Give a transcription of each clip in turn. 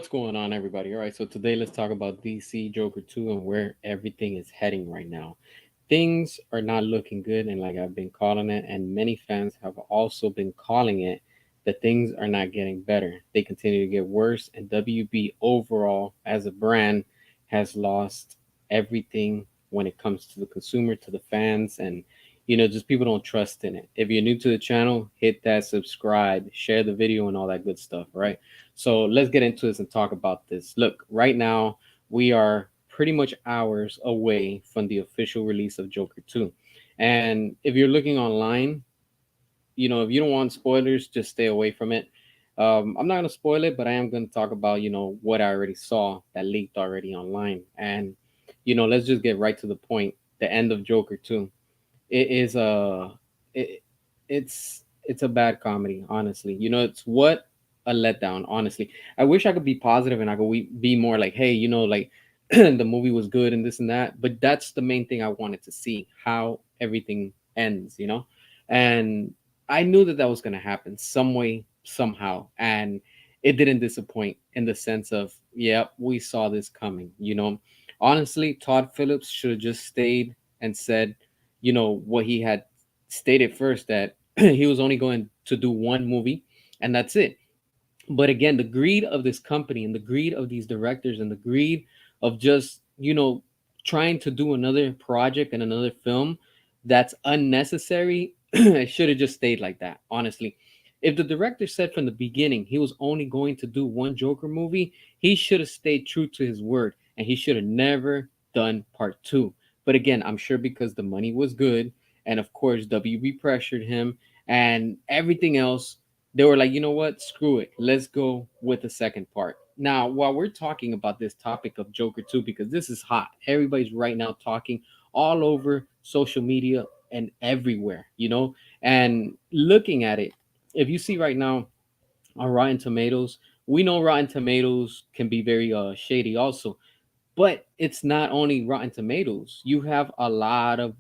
what's going on, everybody? All right, so today let's talk about DC Joker 2 and where everything is heading right now. Things are not looking good, and like I've been calling it, and many fans have also been calling it, that things are not getting better. They continue to get worse, and WB overall, as a brand, has lost everything when it comes to the consumer, to the fans, and just people don't trust in it. If you're new to the channel, hit that subscribe, share the video, and all that good stuff, right? So let's get into this and talk about this. Look, right now we are pretty much hours away from the official release of Joker 2. And if you're looking online, if you don't want spoilers, just stay away from it. I'm not going to spoil it, but I am going to talk about, what I already saw that leaked already online. And, let's just get right to the point. The end of Joker 2. It is it, it's a bad comedy, honestly. It's what a letdown, honestly. I wish I could be positive and I could be more like, hey, like the movie was good and this and that, but that's the main thing I wanted to see, how everything ends. And I knew that that was going to happen some way, somehow, and it didn't disappoint in the sense of, yeah, we saw this coming. Honestly, Todd Phillips should have just stayed and said, what he had stated first, that he was only going to do one movie and that's it. But again, the greed of this company and the greed of these directors and the greed of just, trying to do another project and another film that's unnecessary, it should have just stayed like that, honestly. If the director said from the beginning he was only going to do one Joker movie, he should have stayed true to his word and he should have never done part two. But again, I'm sure because the money was good, and of course WB pressured him and everything else, they were like, you know what, screw it, let's go with the second part. Now, while we're talking about this topic of Joker 2, because this is hot, everybody's right now talking all over social media and everywhere, and looking at it. If you see right now on Rotten Tomatoes, we know Rotten Tomatoes can be very shady also, but it's not only Rotten Tomatoes. You have a lot of,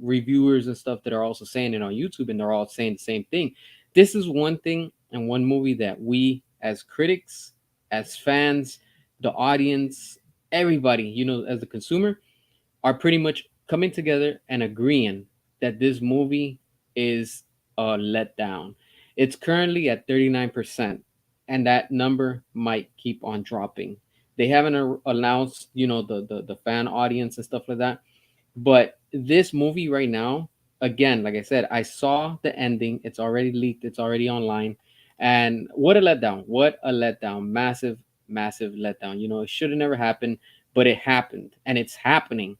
reviewers and stuff that are also saying it on YouTube, and they're all saying the same thing. This is one thing and one movie that we as critics, as fans, the audience, everybody, as a consumer, are pretty much coming together and agreeing that this movie is a letdown. It's currently at 39%, and that number might keep on dropping. They haven't announced, the fan audience and stuff like that. But this movie right now, again, like I said, I saw the ending. It's already leaked. It's already online. And what a letdown! What a letdown! Massive, massive letdown. It should have never happened, but it happened, and it's happening.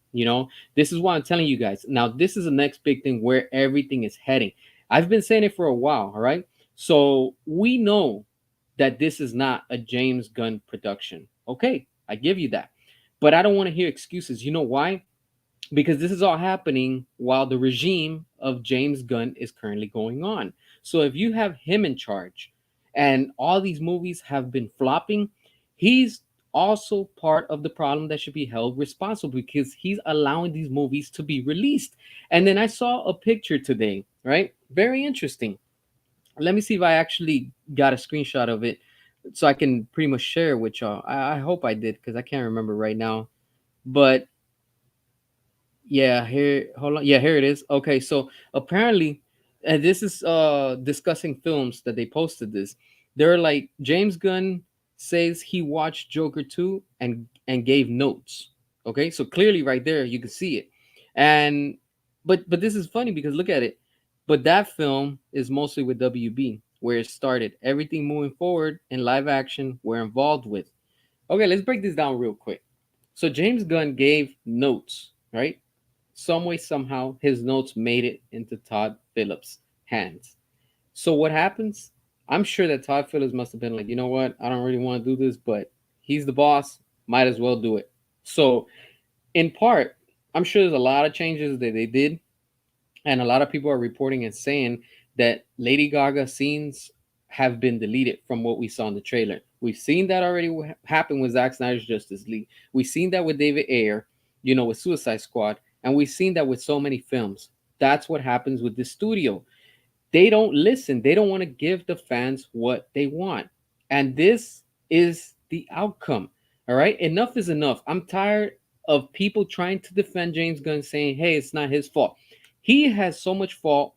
This is why I'm telling you guys. Now, this is the next big thing where everything is heading. I've been saying it for a while. All right, so we know that this is not a James Gunn production. Okay, I give you that, but I don't want to hear excuses. You know why? Because this is all happening while the regime of James Gunn is currently going on. So if you have him in charge and all these movies have been flopping, he's also part of the problem that should be held responsible because he's allowing these movies to be released. And then I saw a picture today, right? Very interesting. Let me see if I actually got a screenshot of it so I can pretty much share it with y'all. I hope I did because I can't remember right now. But yeah, here, hold on. Yeah, here it is. Okay, so apparently, and this is discussing films that they posted this. They're like, James Gunn says he watched Joker 2 and gave notes. Okay, so clearly right there you can see it. And but this is funny because look at it. But that film is mostly with WB, where it started. Everything moving forward in live action we're involved with. Okay, let's break this down real quick. So James Gunn gave notes, right? Some way, somehow, his notes made it into Todd Phillips' hands. So what happens? I'm sure that Todd Phillips must have been like, you know what? I don't really want to do this, but he's the boss. Might as well do it. So, in part, I'm sure there's a lot of changes that they did, and a lot of people are reporting and saying that Lady Gaga scenes have been deleted from what we saw in the trailer. We've seen that already happen with Zack Snyder's Justice League. We've seen that with David Ayer, with Suicide Squad, and we've seen that with so many films. That's what happens with this studio. They don't listen. They don't want to give the fans what they want. And this is the outcome. All right, enough is enough. I'm tired of people trying to defend James Gunn, saying, "Hey, it's not his fault." He has so much fault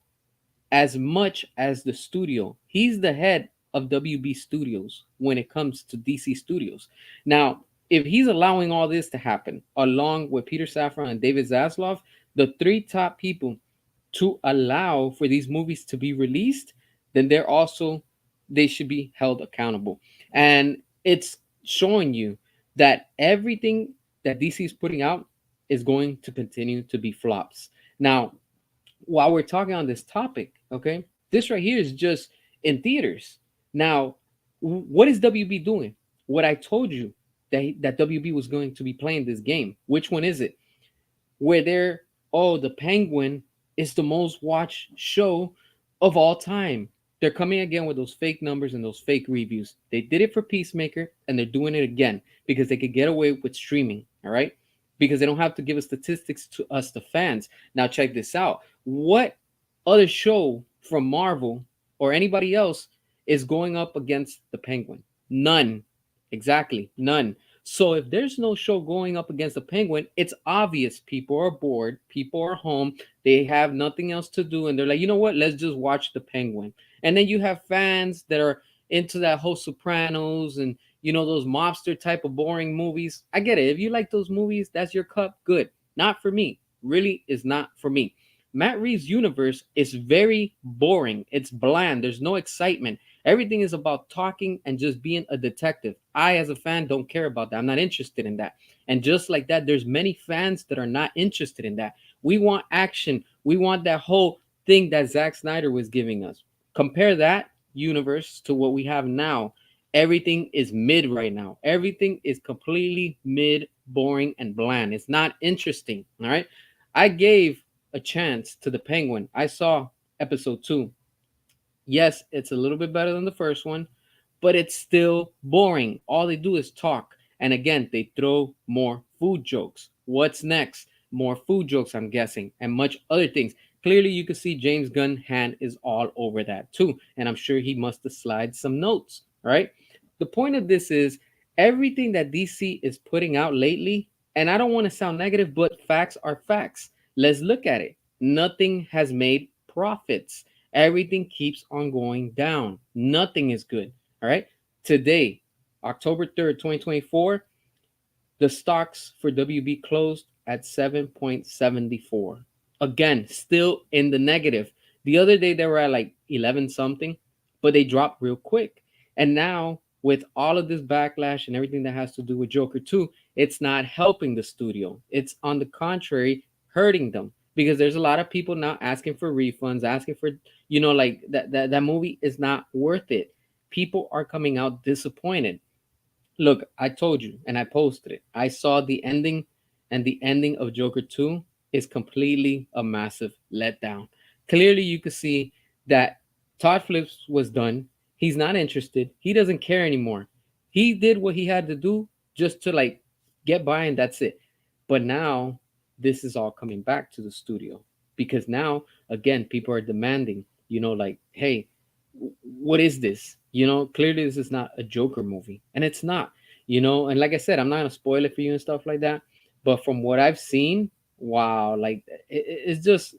as much as the studio. He's the head of WB Studios when it comes to DC Studios. Now, if he's allowing all this to happen, along with Peter Safran and David Zaslav, the three top people to allow for these movies to be released, then they should be held accountable. And it's showing you that everything that DC is putting out is going to continue to be flops. Now, while we're talking on this topic, okay, this right here is just in theaters. Now, what is WB doing? What I told you that WB was going to be playing this game. Which one is it? Where they're, oh, the Penguin is the most watched show of all time. They're coming again with those fake numbers and those fake reviews. They did it for Peacemaker and they're doing it again because they could get away with streaming, all right? Because they don't have to give us statistics to us, the fans. Now, check this out. What other show from Marvel or anybody else is going up against the Penguin? None. Exactly. None. So if there's no show going up against the Penguin, it's obvious people are bored, people are home, they have nothing else to do, and they're like, you know what? Let's just watch the Penguin. And then you have fans that are into that whole Sopranos and those mobster type of boring movies. I get it. If you like those movies, that's your cup. Good. Not for me. Really is not for me. Matt Reeves' universe is very boring. It's bland. There's no excitement. Everything is about talking and just being a detective. I, as a fan, don't care about that. I'm not interested in that. And just like that, there's many fans that are not interested in that. We want action. We want that whole thing that Zack Snyder was giving us. Compare that universe to what we have now. Everything is mid right now. Everything is completely mid, boring, and bland. It's not interesting. All right. I gave a chance to the Penguin. I saw episode 2. Yes, it's a little bit better than the first one, but it's still boring. All they do is talk. And again, they throw more food jokes. What's next? More food jokes, I'm guessing, and much other things. Clearly, you can see James Gunn hand is all over that too. And I'm sure he must have slid some notes. All right. The point of this is everything that DC is putting out lately, and I don't want to sound negative, but facts are facts. Let's look at it. Nothing has made profits. Everything keeps on going down. Nothing is good. All right. Today, October 3rd, 2024, the stocks for WB closed at 7.74. Again, still in the negative. The other day they were at like 11 something, but they dropped real quick. And now, with all of this backlash and everything that has to do with Joker 2, it's not helping the studio. It's on the contrary, hurting them because there's a lot of people now asking for refunds, asking for, like that movie is not worth it. People are coming out disappointed. Look, I told you and I posted it. I saw the ending, and the ending of Joker 2 is completely a massive letdown. Clearly, you could see that Todd Phillips was done. He's not interested. He doesn't care anymore. He did what he had to do just to like get by, and that's it. But now this is all coming back to the studio because now, again, people are demanding, like, hey, what is this? Clearly this is not a Joker movie, and it's not. And like I said, I'm not gonna spoil it for you and stuff like that. But from what I've seen, wow, like it's just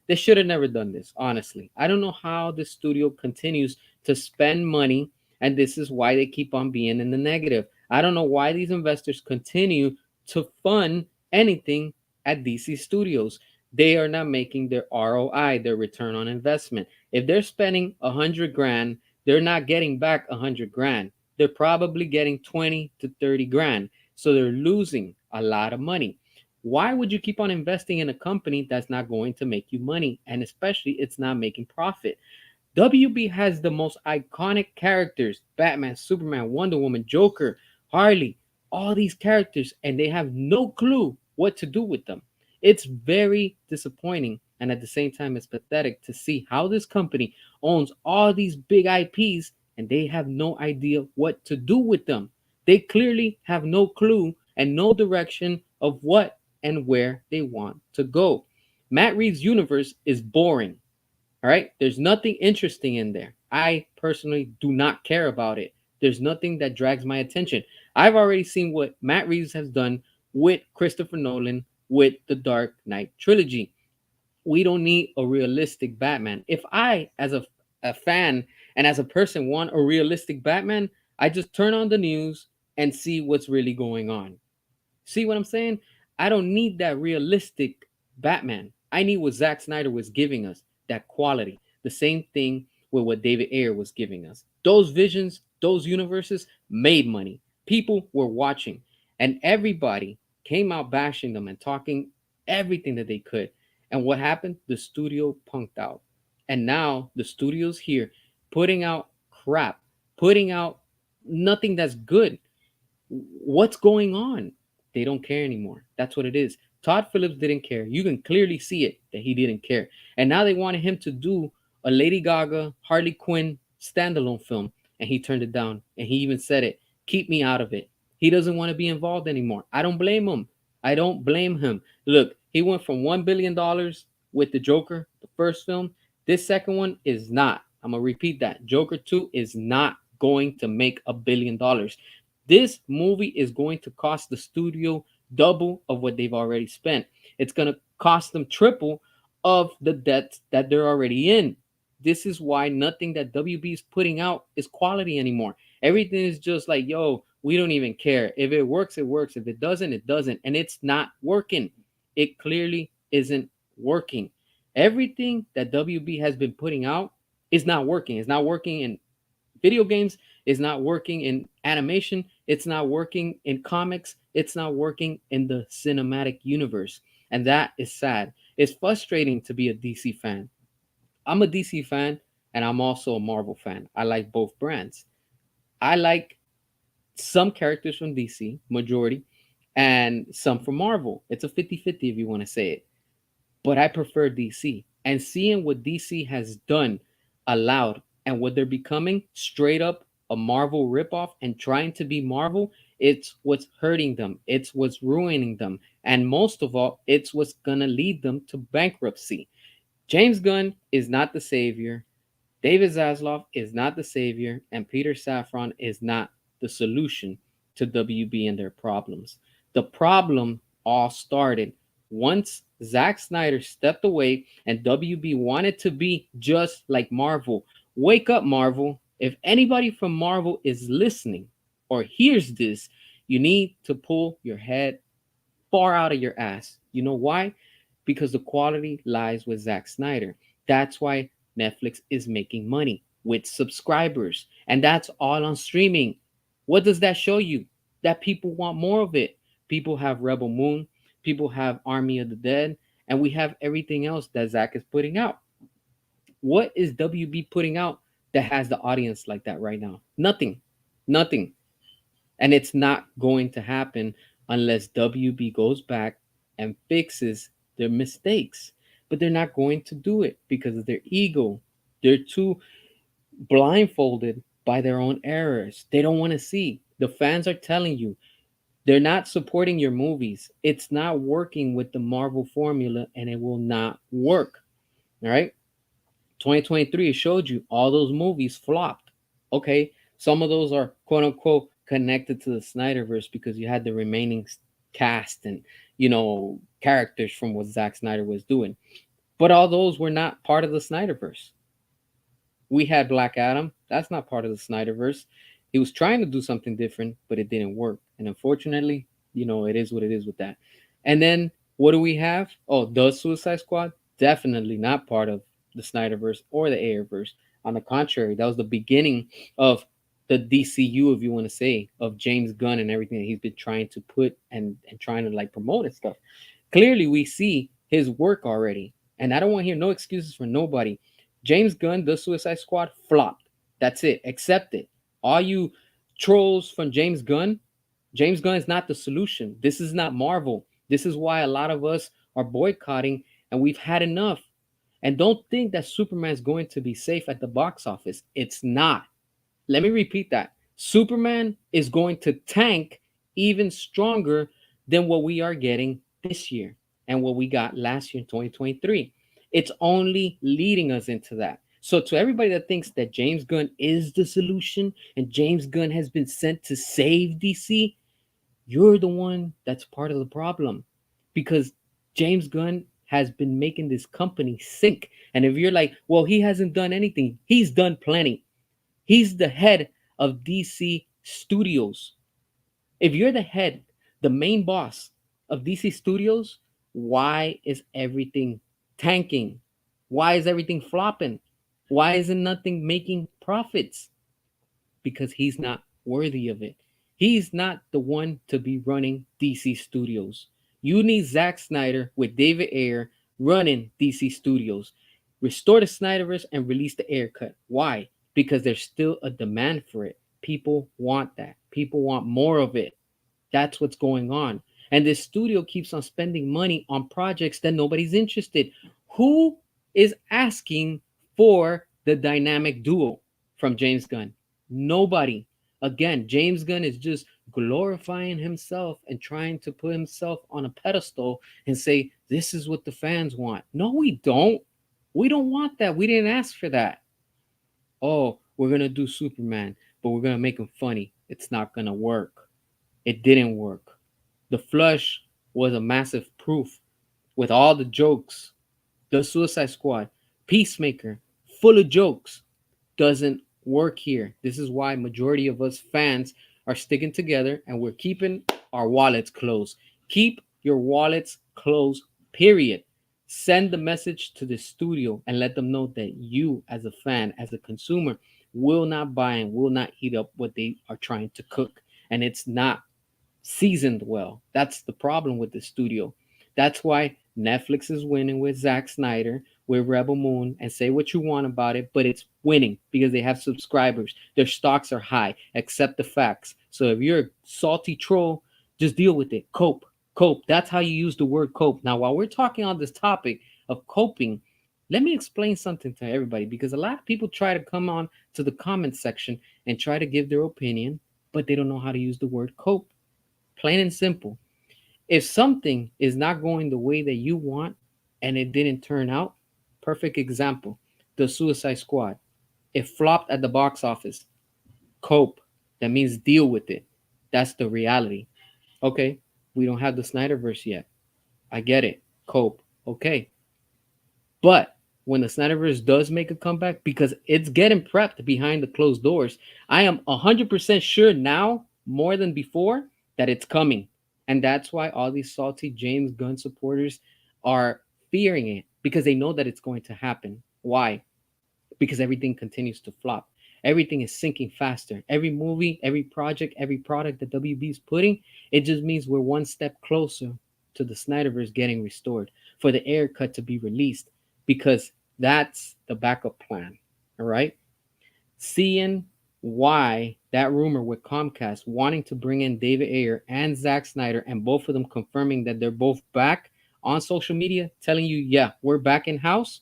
they should have never done this. Honestly, I don't know how the studio continues to spend money, and this is why they keep on being in the negative. I don't know why these investors continue to fund anything at DC Studios. They are not making their ROI, their return on investment. If they're spending 100 grand, they're not getting back 100 grand. They're probably getting 20 to 30 grand. So they're losing a lot of money. Why would you keep on investing in a company that's not going to make you money? And especially it's not making profit. WB has the most iconic characters: Batman, Superman, Wonder Woman, Joker, Harley, all these characters, and they have no clue what to do with them. It's very disappointing. And at the same time, it's pathetic to see how this company owns all these big IPs and they have no idea what to do with them. They clearly have no clue and no direction of what and where they want to go. Matt Reeves' universe is boring. All right. There's nothing interesting in there. I personally do not care about it. There's nothing that drags my attention. I've already seen what Matt Reeves has done with Christopher Nolan with the Dark Knight trilogy. We don't need a realistic Batman. If I, as a fan and as a person, want a realistic Batman, I just turn on the news and see what's really going on. See what I'm saying? I don't need that realistic Batman. I need what Zack Snyder was giving us, that quality. The same thing with what David Ayer was giving us. Those visions, those universes made money. People were watching, and everybody came out bashing them and talking everything that they could. And what happened? The studio punked out. And now the studio's here putting out crap, putting out nothing that's good. What's going on? They don't care anymore. That's what it is. Todd Phillips didn't care. You can clearly see it that he didn't care. And now they wanted him to do a Lady Gaga, Harley Quinn standalone film, and he turned it down. And he even said it, keep me out of it. He doesn't want to be involved anymore. I don't blame him. I don't blame him. Look, he went from $1 billion with the Joker, the first film. This second one is not. I'm gonna repeat that. Joker 2 is not going to make $1 billion. This movie is going to cost the studio double of what they've already spent. It's going to cost them triple of the debts that they're already in. This is why nothing that WB is putting out is quality anymore. Everything is just like, yo, we don't even care. If it works, it works. If it doesn't, it doesn't. And it's not working. It clearly isn't working. Everything that WB has been putting out is not working. It's not working in video games, is not working in animation, it's not working in comics, it's not working in the cinematic universe. And that is sad. It's frustrating to be a DC fan. I'm a DC fan and I'm also a Marvel fan. I like both brands. I like some characters from DC, majority, and some from Marvel. It's a 50-50 if you want to say it. But I prefer DC. And seeing what DC has done allowed and what they're becoming straight up a Marvel ripoff and trying to be Marvel, it's what's hurting them. It's what's ruining them. And most of all, it's what's going to lead them to bankruptcy. James Gunn is not the savior. David Zaslav is not the savior. And Peter Safran is not the solution to WB and their problems. The problem all started once Zack Snyder stepped away and WB wanted to be just like Marvel. Wake up, Marvel. If anybody from Marvel is listening or hears this, you need to pull your head far out of your ass. You know why? Because the quality lies with Zack Snyder. That's why Netflix is making money with subscribers. And that's all on streaming. What does that show you? That people want more of it. People have Rebel Moon, people have Army of the Dead, and we have everything else that Zack is putting out. What is WB putting out that has the audience like that right now? Nothing. Nothing. And it's not going to happen unless WB goes back and fixes their mistakes. But they're not going to do it because of their ego. They're too blindfolded by their own errors. They don't want to see. The fans are telling you they're not supporting your movies. It's not working with the Marvel formula and it will not work. All right. 2023 showed you all those movies flopped. Okay, some of those are quote unquote connected to the Snyderverse because you had the remaining cast and characters from what Zack Snyder was doing. But all those were not part of the Snyderverse. We had Black Adam. That's not part of the Snyderverse. He was trying to do something different, but it didn't work. And unfortunately, it is what it is with that. And then what do we have? Oh, the Suicide Squad? Definitely not part of the Snyderverse or the Ayerverse. On the contrary, that was the beginning of the DCU, if you want to say, of James Gunn and everything that he's been trying to put and trying to like promote and stuff. Clearly, we see his work already. And I don't want to hear no excuses for nobody. James Gunn, The Suicide Squad, flopped. That's it. Accept it. All you trolls from James Gunn is not the solution. This is not Marvel. This is why a lot of us are boycotting and we've had enough. And don't think that Superman is going to be safe at the box office. It's not. Let me repeat that. Superman is going to tank even stronger than what we are getting this year and what we got last year in 2023. It's only leading us into that. So to everybody that thinks that James Gunn is the solution and James Gunn has been sent to save DC, you're the one that's part of the problem, because James Gunn has been making this company sink. And if you're like, well, he hasn't done anything, he's done plenty. He's the head of DC Studios. If you're the head, the main boss of DC Studios, why is everything tanking? Why is everything flopping? Why isn't nothing making profits? Because he's not worthy of it. He's not the one to be running DC Studios. You need Zack Snyder with David Ayer running DC Studios. Restore the Snyderverse and release the Ayer cut. Why? Because there's still a demand for it. People want that. People want more of it. That's what's going on. And this studio keeps on spending money on projects that nobody's interested. Who is asking for the dynamic duo from James Gunn? Nobody. Again, James Gunn is just glorifying himself and trying to put himself on a pedestal and say, this is what the fans want. No, we don't. We don't want that. We didn't ask for that. Oh, we're going to do Superman, but we're going to make him funny. It's not going to work. It didn't work. The Flush was a massive proof with all the jokes. The Suicide Squad, Peacemaker, full of jokes, doesn't work here. This is why majority of us fans are sticking together and we're keeping our wallets closed. Keep your wallets closed, period. Send the message to the studio and let them know that you, as a fan, as a consumer, will not buy and will not eat up what they are trying to cook. And it's not seasoned well. That's the problem with the studio. That's why Netflix is winning with Zack Snyder, with Rebel Moon, and say what you want about it, but it's winning because they have subscribers. Their stocks are high. Accept the facts. So if you're a salty troll, just deal with it. Cope. Cope. That's how you use the word cope. Now, while we're talking on this topic of coping, let me explain something to everybody, because a lot of people try to come on to the comment section and try to give their opinion, but they don't know how to use the word cope. Plain and simple. If something is not going the way that you want and it didn't turn out, perfect example, the Suicide Squad. It flopped at the box office. Cope. That means deal with it. That's the reality. Okay, we don't have the Snyderverse yet. I get it. Cope. Okay. But when the Snyderverse does make a comeback, because it's getting prepped behind the closed doors, I am 100% sure now, more than before, that it's coming. And that's why all these salty James Gunn supporters are fearing it, because they know that it's going to happen. Why? Because everything continues to flop. Everything is sinking faster. Every movie, every project, every product that WB is putting, it just means we're one step closer to the Snyderverse getting restored, for the Ayer cut to be released, because that's the backup plan. All right. Seeing why that rumor with Comcast wanting to bring in David Ayer and Zack Snyder, and both of them confirming that they're both back on social media, telling you, yeah, we're back in house,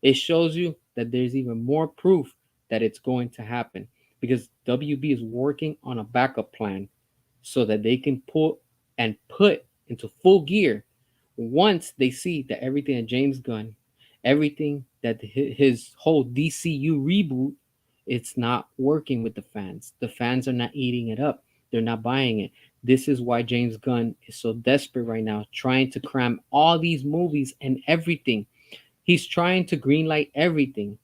it shows you that there's even more proof that it's going to happen, because WB is working on a backup plan so that they can put into full gear once they see that everything that James Gunn, everything that his whole DCU reboot, it's not working with the fans. The fans are not eating it up. They're not buying it. This is why James Gunn is so desperate right now, trying to cram all these movies and everything. He's trying to greenlight everything,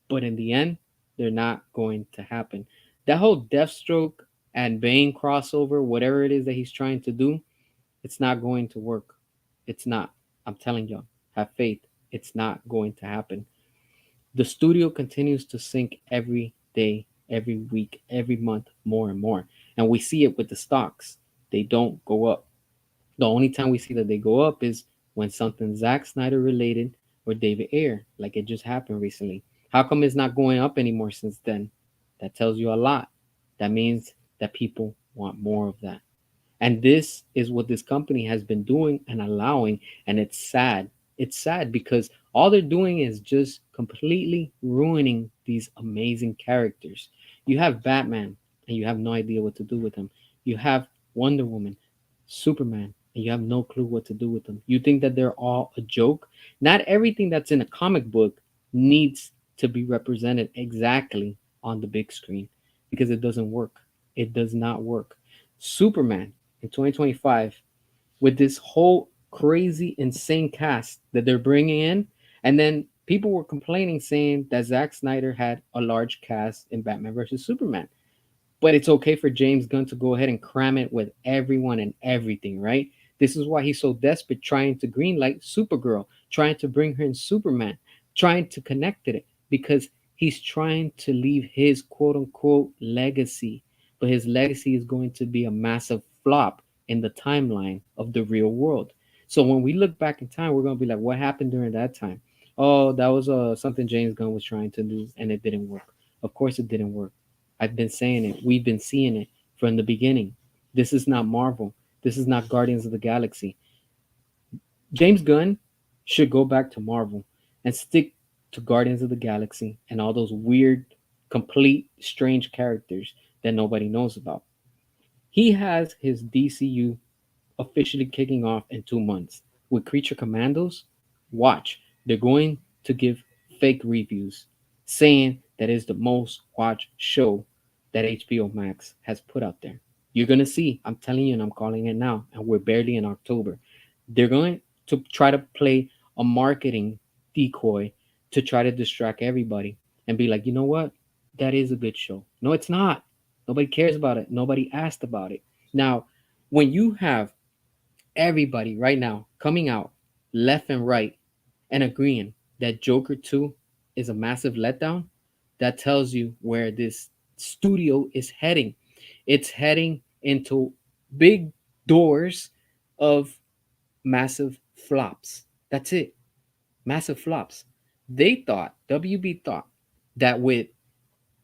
but in the end, they're not going to happen. That whole Deathstroke and Bane crossover, whatever it is that he's trying to do, it's not going to work. It's not. I'm telling you, have faith. It's not going to happen. The studio continues to sink every day, every week, every month, more and more. And we see it with the stocks. They don't go up. The only time we see that they go up is when something Zack Snyder related or David Ayer, like it just happened recently. How come it's not going up anymore since then? That tells you a lot. That means that people want more of that. And this is what this company has been doing and allowing. And it's sad. It's sad because all they're doing is just completely ruining these amazing characters. You have Batman and you have no idea what to do with him. You have Wonder Woman, Superman, and you have no clue what to do with them. You think that they're all a joke. Not everything that's in a comic book needs to be represented exactly on the big screen because it doesn't work. It does not work. Superman in 2025 with this whole crazy, insane cast that they're bringing in, and then people were complaining saying that Zack Snyder had a large cast in Batman versus Superman, but it's okay for James Gunn to go ahead and cram it with everyone and everything, right? This is why he's so desperate trying to greenlight Supergirl, trying to bring her in Superman, trying to connect it because he's trying to leave his quote unquote legacy. But his legacy is going to be a massive flop in the timeline of the real world. So when we look back in time, we're going to be like, what happened during that time? Oh, that was something James Gunn was trying to do and it didn't work. Of course, it didn't work. I've been saying it. We've been seeing it from the beginning. This is not Marvel. This is not Guardians of the Galaxy. James Gunn should go back to Marvel and stick to Guardians of the Galaxy and all those weird, complete, strange characters that nobody knows about. He has his DCU officially kicking off in 2 months with Creature Commandos. Watch, they're going to give fake reviews saying that is the most watched show that HBO Max has put out there. You're gonna see, I'm telling you, and I'm calling it now, and we're barely in October. They're going to try to play a marketing decoy to try to distract everybody and be like, you know what? That is a good show. No, it's not. Nobody cares about it. Nobody asked about it. Now, when you have everybody right now coming out left and right and agreeing that Joker 2 is a massive letdown, that tells you where this studio is heading. It's heading into big doors of massive flops. That's it. Massive flops. They thought, WB thought, that with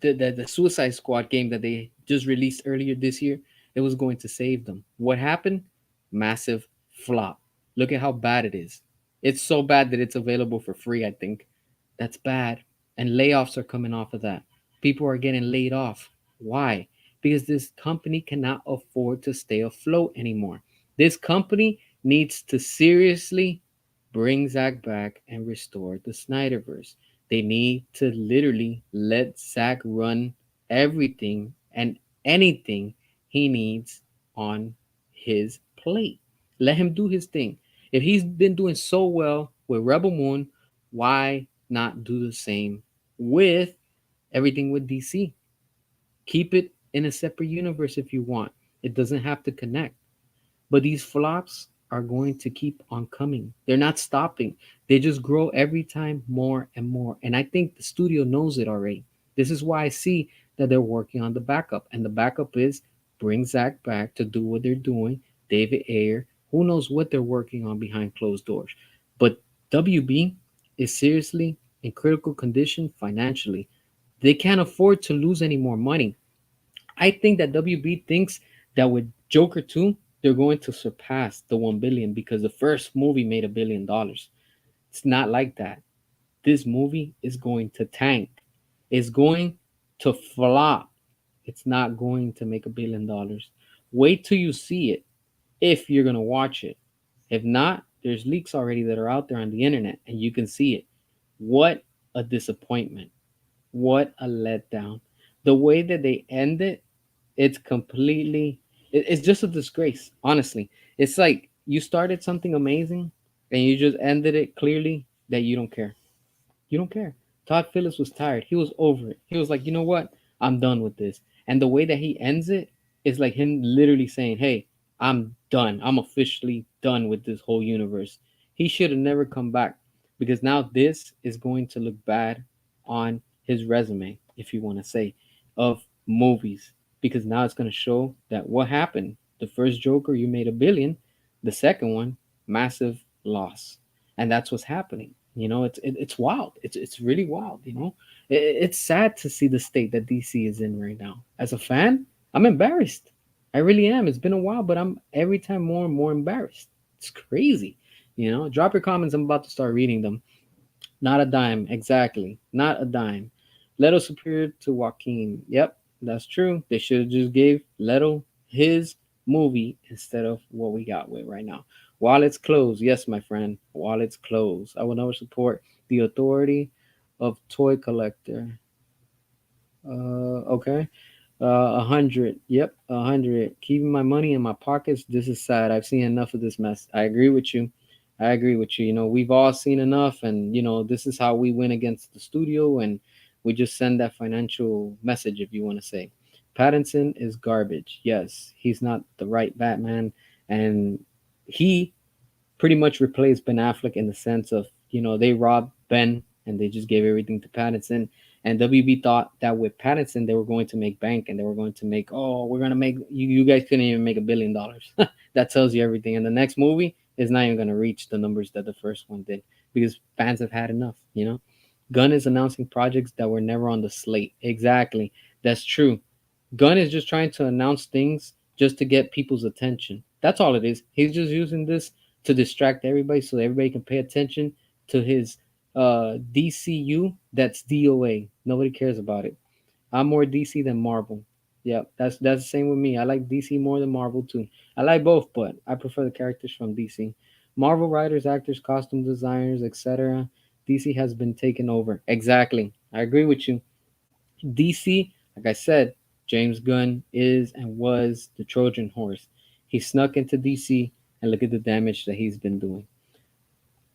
the Suicide Squad game that they just released earlier this year, it was going to save them. What happened? Massive flop. Look at how bad it is. It's so bad that it's available for free, I think. That's bad. And layoffs are coming off of that. People are getting laid off. Why? Because this company cannot afford to stay afloat anymore. This company needs to seriously bring Zack back and restore the Snyderverse. They need to literally let Zack run everything and anything he needs on his plate. Let him do his thing. If he's been doing so well with Rebel Moon, why not do the same with everything with DC? Keep it in a separate universe if you want. It doesn't have to connect. But these flops are going to keep on coming. They're not stopping. They just grow every time more and more. And I think the studio knows it already. This is why I see that they're working on the backup. And the backup is bring Zach back to do what they're doing. David Ayer, who knows what they're working on behind closed doors. But WB is seriously in critical condition financially. They can't afford to lose any more money. I think that WB thinks that with Joker 2, they're going to surpass the 1 billion because the first movie made $1 billion. It's not like that. This movie is going to tank. It's going to flop. It's not going to make $1 billion. Wait till you see it if you're going to watch it. If not, there's leaks already that are out there on the internet and you can see it. What a disappointment. What a letdown. The way that they end it, it's completely it's just a disgrace, honestly. It's like you started something amazing and you just ended it clearly that you don't care. You don't care. Todd Phillips was tired. He was over it. He was like, you know what? I'm done with this. And the way that he ends it is like him literally saying, hey, I'm done. I'm officially done with this whole universe. He should have never come back because now this is going to look bad on his resume, if you want to say, of movies. Because now it's going to show that what happened. The first Joker, you made $1 billion. The second one, massive loss. And that's what's happening. It's wild. It's really wild. It's sad to see the state that DC is in right now. As a fan, I'm embarrassed. I really am. It's been a while, but I'm every time more and more embarrassed. It's crazy. Drop your comments. I'm about to start reading them. Not a dime, exactly. Not a dime. Leto superior to Joaquin. Yep, that's true. They should have just gave Leto his movie instead of what we got with right now. Wallets closed. Yes, my friend. Wallets closed. I will never support the authority of toy collector. Okay. 100. Yep, 100. Keeping my money in my pockets. This is sad. I've seen enough of this mess. I agree with you. I agree with you. You know, we've all seen enough, and this is how we win against the studio, and we just send that financial message, if you want to say. Pattinson is garbage. Yes, he's not the right Batman, and he pretty much replaced Ben Affleck in the sense of, they robbed Ben and they just gave everything to Pattinson. And WB thought that with Pattinson they were going to make bank and they were going to make, we're gonna make you guys couldn't even make $1 billion. That tells you everything. And the next movie is not even gonna reach the numbers that the first one did because fans have had enough. Gunn is announcing projects that were never on the slate. Exactly. That's true. Gunn is just trying to announce things just to get people's attention. That's all it is. He's just using this to distract everybody so everybody can pay attention to his DCU. That's DOA. Nobody cares about it. I'm more DC than Marvel. Yep, that's the same with me. I like DC more than Marvel too. I like both, but I prefer the characters from DC. Marvel writers, actors, costume designers, etc. DC has been taken over. Exactly. I agree with you. DC, like I said, James Gunn is and was the Trojan horse. He snuck into DC and look at the damage that he's been doing.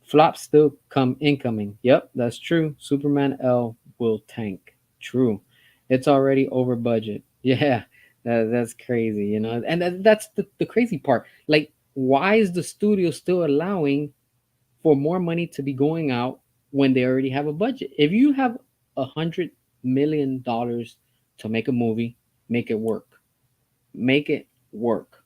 Flops still come incoming. Yep, that's true. Superman L will tank. True. It's already over budget. Yeah, that's crazy, And that's the crazy part. Like, why is the studio still allowing for more money to be going out when they already have a budget? If you have $100 million to make a movie, make it work. Make it work.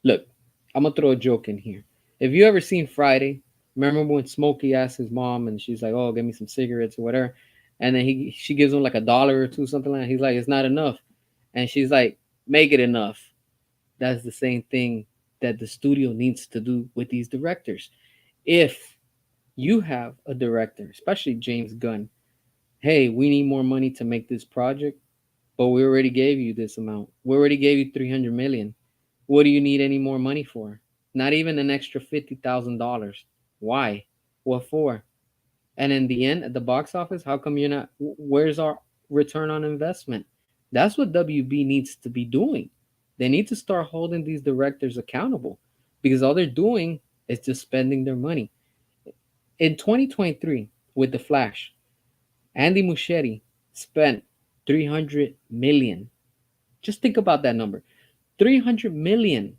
Look, I'm gonna throw a joke in here. If you ever seen Friday, remember when Smokey asked his mom and she's like, "Oh, get me some cigarettes or whatever," and then she gives him like $1 or two, something like that. He's like, "It's not enough," and she's like, "Make it enough." That's the same thing that the studio needs to do with these directors. If you have a director, especially James Gunn, hey, we need more money to make this project, but we already gave you this amount. We already gave you 300 million. What do you need any more money for? Not even an extra $50,000. Why? What for? And in the end, at the box office, how come you're not? Where's our return on investment? That's what WB needs to be doing. They need to start holding these directors accountable because all they're doing is just spending their money. In 2023, with The Flash, Andy Muschietti spent 300 million. Just think about that number. 300 million.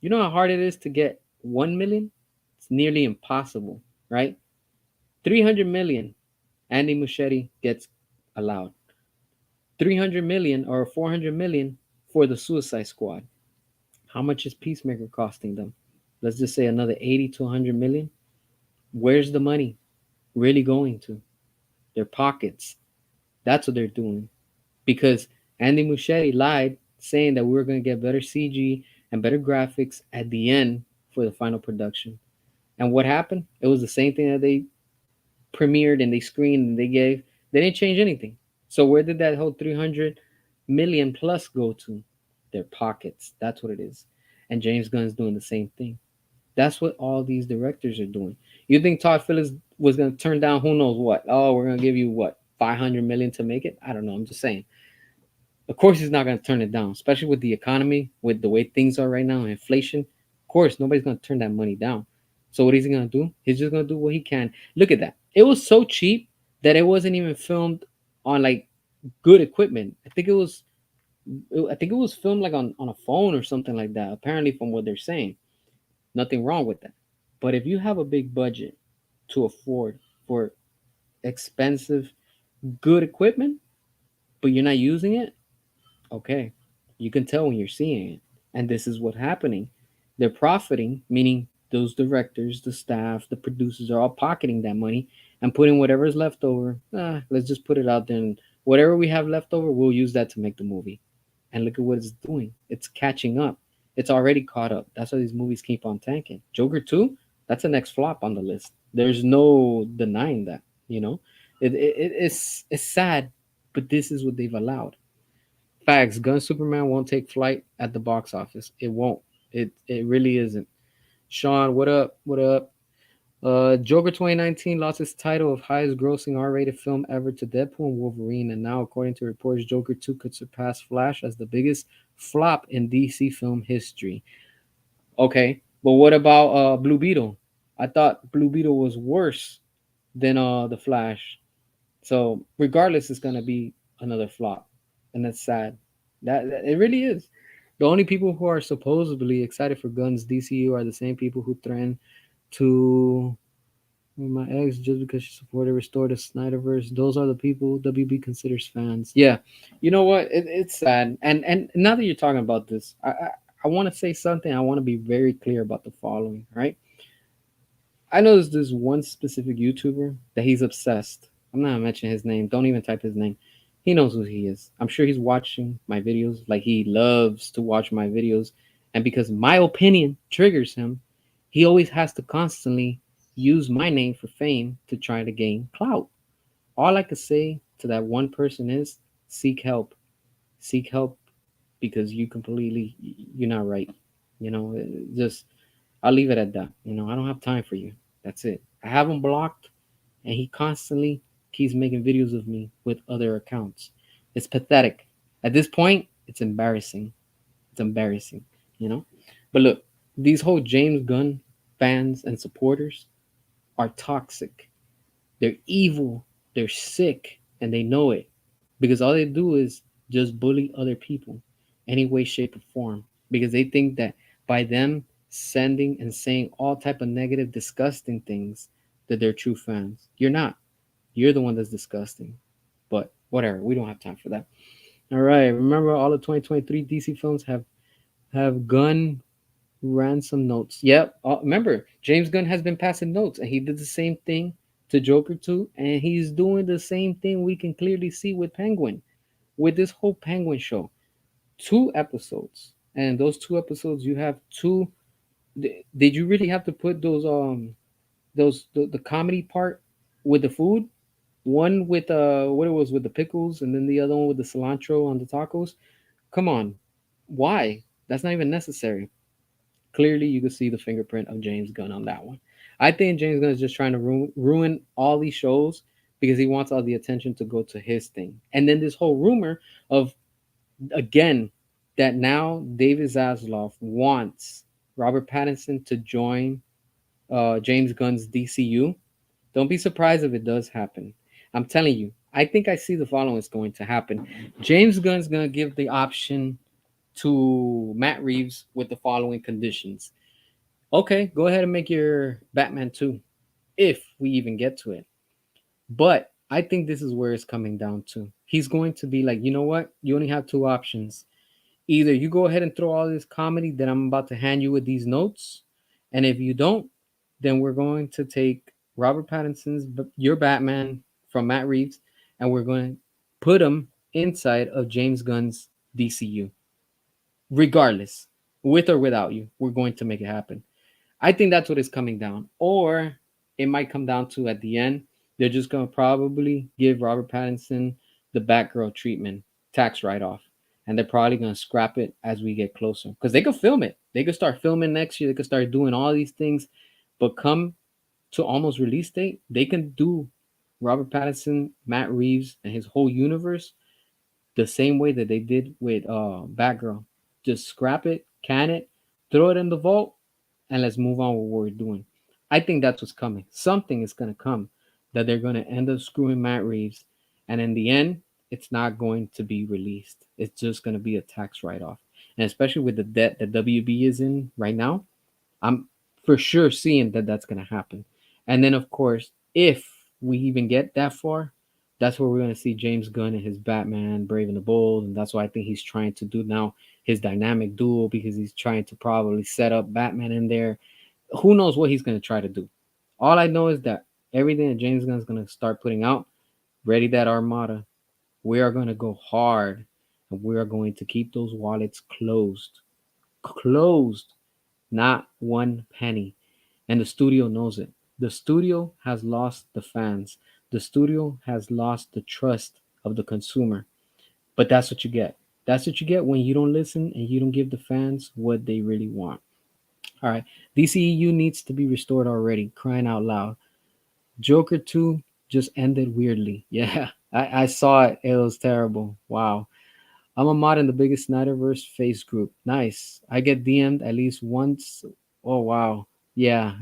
You know how hard it is to get 1 million? It's nearly impossible, right? 300 million. Andy Muschietti gets allowed. 300 million or 400 million for the Suicide Squad. How much is Peacemaker costing them? Let's just say another 80 to 100 million. Where's the money really going to? Their pockets. That's what they're doing. Because Andy Muschietti lied saying that we were going to get better CG and better graphics at the end for the final production. And what happened? It was the same thing that they premiered and they screened and they gave. They didn't change anything. So where did that whole 300 million plus go to? Their pockets. That's what it is. And James Gunn's doing the same thing. That's what all these directors are doing. You think Todd Phillips was going to turn down who knows what? Oh, we're going to give you what? 500 million to make it? I don't know. I'm just saying. Of course, he's not going to turn it down, especially with the economy, with the way things are right now, inflation. Of course, nobody's going to turn that money down. So what is he going to do? He's just going to do what he can. Look at that. It was so cheap that it wasn't even filmed on like good equipment. I think it was filmed like on a phone or something like that. Apparently, from what they're saying, nothing wrong with that. But if you have a big budget to afford for expensive, good equipment, but you're not using it, okay, you can tell when you're seeing it. And this is what's happening. They're profiting, meaning those directors, the staff, the producers are all pocketing that money and putting whatever's left over. Let's just put it out there. And whatever we have left over, we'll use that to make the movie. And look at what it's doing. It's catching up. It's already caught up. That's why these movies keep on tanking. Joker 2, that's the next flop on the list. There's no denying that. It's sad, but this is what they've allowed. Facts. Gun Superman won't take flight at the box office. It won't. It really isn't. Sean, what up? What up? Joker 2019 lost its title of highest grossing R-rated film ever to Deadpool and Wolverine, and now, according to reports, Joker 2 could surpass Flash as the biggest flop in DC film history. Okay, but what about Blue Beetle? I thought Blue Beetle was worse than the Flash. So regardless, it's gonna be another flop, and that's sad. That it really is. The only people who are supposedly excited for Gunn's DCU are the same people who threatened to my ex just because she supported restore the Snyderverse. Those are the people WB considers fans. Yeah, you know what? It's sad. And now that you're talking about this, I want to say something. I want to be very clear about the following. Right? I know there's this one specific YouTuber that he's obsessed. I'm not gonna mention his name. Don't even type his name. He knows who he is. I'm sure he's watching my videos. Like he loves to watch my videos. And because my opinion triggers him, he always has to constantly use my name for fame to try to gain clout. All I could say to that one person is seek help. Seek help because you're not right. Just I'll leave it at that. I don't have time for you. That's it. I have him blocked, and he constantly keeps making videos of me with other accounts. It's pathetic. At this point, it's embarrassing. It's embarrassing, you know? But look, these whole James Gunn fans and supporters are toxic. They're evil, they're sick, and they know it because all they do is just bully other people any way, shape, or form because they think that by them sending and saying all type of negative, disgusting things that they're true fans. You're not. You're the one that's disgusting. But whatever, we don't have time for that. All right, remember all the 2023 DC films have Gunn ransom notes. Yep. Remember, James Gunn has been passing notes, and he did the same thing to Joker 2, and he's doing the same thing we can clearly see with Penguin, with this whole Penguin show. 2 episodes, and those 2 episodes, you have two. Did you really have to put the comedy part with the food? One with what it was with the pickles, and then the other one with the cilantro on the tacos. Come on, why? That's not even necessary. Clearly you can see the fingerprint of James Gunn on that one. I think James Gunn is just trying to ruin all these shows because he wants all the attention to go to his thing. And then this whole rumor of again that now David Zaslav wants Robert Pattinson to join James Gunn's DCU. Don't be surprised if it does happen. I'm telling you, I think I see the following is going to happen. James Gunn's going to give the option to Matt Reeves with the following conditions. Okay, go ahead and make your Batman 2 if we even get to it. But I think this is where it's coming down to. He's going to be like, you know what? You only have 2 options. Either you go ahead and throw all this comedy that I'm about to hand you with these notes, and if you don't, then we're going to take Robert Pattinson's your Batman from Matt Reeves, and we're going to put him inside of James Gunn's DCU. Regardless, with or without you, we're going to make it happen. I think that's what it's coming down. Or it might come down to at the end, they're just going to probably give Robert Pattinson the Batgirl treatment, tax write off. And they're probably going to scrap it as we get closer. Because they could film it. They could start filming next year. They could start doing all these things. But come to almost release date, they can do Robert Pattinson, Matt Reeves, and his whole universe the same way that they did with Batgirl. Just scrap it, can it, throw it in the vault, and let's move on with what we're doing. I think that's what's coming. Something is going to come that they're going to end up screwing Matt Reeves, and in the end, it's not going to be released. It's just going to be a tax write off. And especially with the debt that WB is in right now, I'm for sure seeing that that's going to happen. And then, of course, if we even get that far, that's where we're going to see James Gunn and his Batman, Brave and the Bold. And that's why I think he's trying to do now his dynamic duel because he's trying to probably set up Batman in there. Who knows what he's going to try to do? All I know is that everything that James Gunn is going to start putting out, ready that armada. We are going to go hard and we are going to keep those wallets closed. Closed. Not one penny. And the studio knows it. The studio has lost the fans. The studio has lost the trust of the consumer. But that's what you get. That's what you get when you don't listen and you don't give the fans what they really want. All right. DCEU needs to be restored already. Crying out loud. Joker 2 just ended weirdly. Yeah, I saw it. It was terrible. Wow. I'm a mod in the biggest Snyderverse face group. Nice. I get DM'd at least once. Oh wow. Yeah,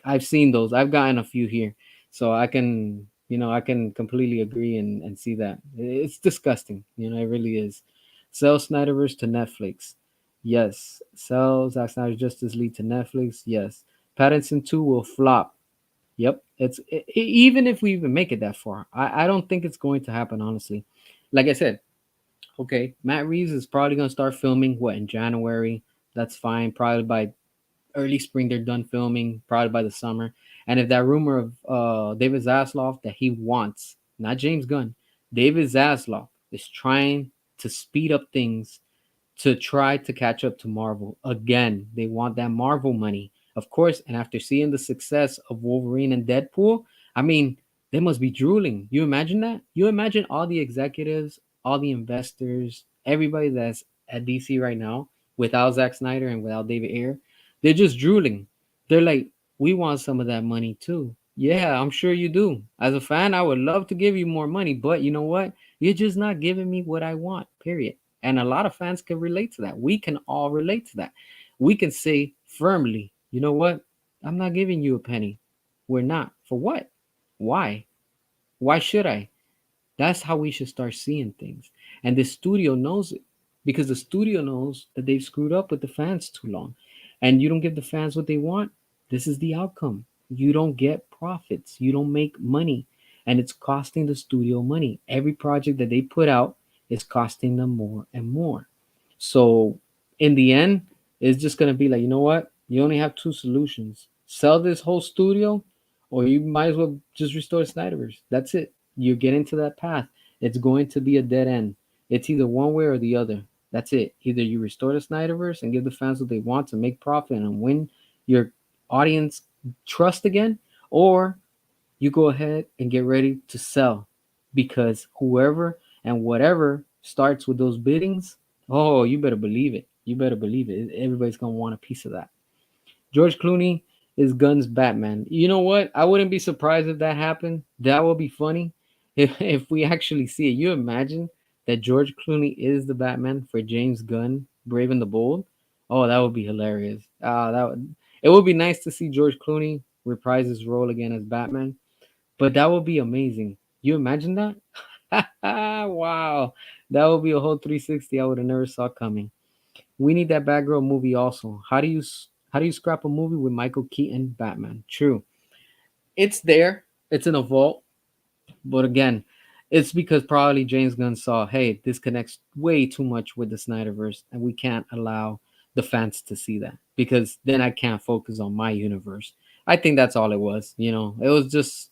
I've seen those. I've gotten a few here, so I can I can completely agree and see that it's disgusting. It really is. Sell Snyderverse to Netflix. Yes. Sell Zack Snyder's Justice League to Netflix. Yes. Pattinson 2 will flop. Yep. Even if we even make it that far, I don't think it's going to happen. Honestly, like I said, okay, Matt Reeves is probably gonna start filming what in January. That's fine. Probably by early spring they're done filming. Probably by the summer. And if that rumor of David Zaslav that he wants, not James Gunn, David Zaslav is trying to speed up things to try to catch up to Marvel. Again, they want that Marvel money. Of course, and after seeing the success of Wolverine and Deadpool, I mean, they must be drooling. You imagine that? You imagine all the executives, all the investors, everybody that's at DC right now without Zack Snyder and without David Ayer, they're just drooling. They're like, we want some of that money too. Yeah, I'm sure you do. As a fan, I would love to give you more money, but you know what? You're just not giving me what I want, period. And a lot of fans can relate to that. We can all relate to that. We can say firmly, you know what? I'm not giving you a penny. We're not. For what? Why? Why should I? That's how we should start seeing things. And the studio knows it because the studio knows that they've screwed up with the fans too long. And you don't give the fans what they want, this is the outcome. You don't get profits, you don't make money, and it's costing the studio money. Every project that they put out is costing them more and more. So in the end, it's just gonna be like, you know what? You only have two solutions: sell this whole studio, or you might as well just restore Snyderverse. That's it. You get into that path. It's going to be a dead end. It's either one way or the other. That's it. Either you restore the Snyderverse and give the fans what they want to make profit and win your audience trust again, or you go ahead and get ready to sell because whoever and whatever starts with those biddings, oh, you better believe it. You better believe it. Everybody's going to want a piece of that. George Clooney is Gunn's Batman. You know what? I wouldn't be surprised if that happened. That would be funny if we actually see it. You imagine that George Clooney is the Batman for James Gunn, Brave and the Bold? Oh, that would be hilarious. It would be nice to see George Clooney reprise his role again as Batman, but that would be amazing. You imagine that? Wow. That would be a whole 360 I would have never saw coming. We need that Batgirl movie also. How do you scrap a movie with Michael Keaton Batman? True. It's there. It's in a vault. But again, it's because probably James Gunn saw, hey, this connects way too much with the Snyderverse, and we can't allow the fans to see that because then I can't focus on my universe. I think that's all it was. It was just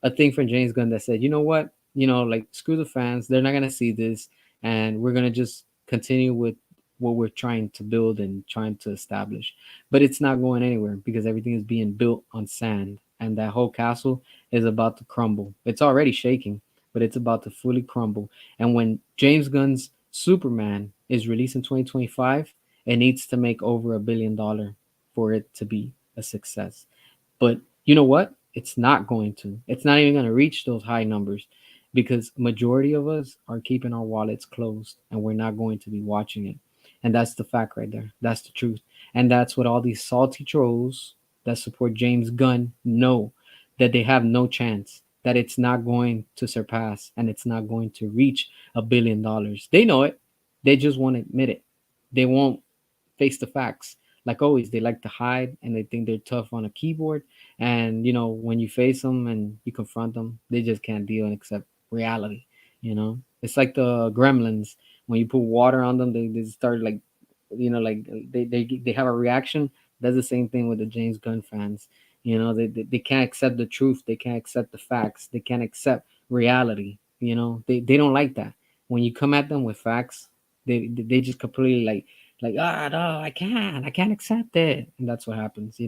a thing from James Gunn that said, you know what, like screw the fans, they're not gonna see this, and we're gonna just continue with what we're trying to build and trying to establish. But it's not going anywhere because everything is being built on sand, and that whole castle is about to crumble. It's already shaking, but it's about to fully crumble. And when James Gunn's Superman is released in 2025, it needs to make over $1 billion for it to be a success. But you know what? It's not going to. It's not even going to reach those high numbers because majority of us are keeping our wallets closed and we're not going to be watching it. And that's the fact right there. That's the truth. And that's what all these salty trolls that support James Gunn know, that they have no chance, that it's not going to surpass and it's not going to reach $1 billion. They know it. They just won't admit it. They won't face the facts. Like always, they like to hide and they think they're tough on a keyboard. And when you face them and you confront them, they just can't deal and accept reality. It's like the gremlins. When you put water on them, they start like, like they have a reaction. That's the same thing with the James Gunn fans. They can't accept the truth. They can't accept the facts. They can't accept reality. They don't like that. When you come at them with facts, they just completely like, no, I can't accept it, and that's what happens.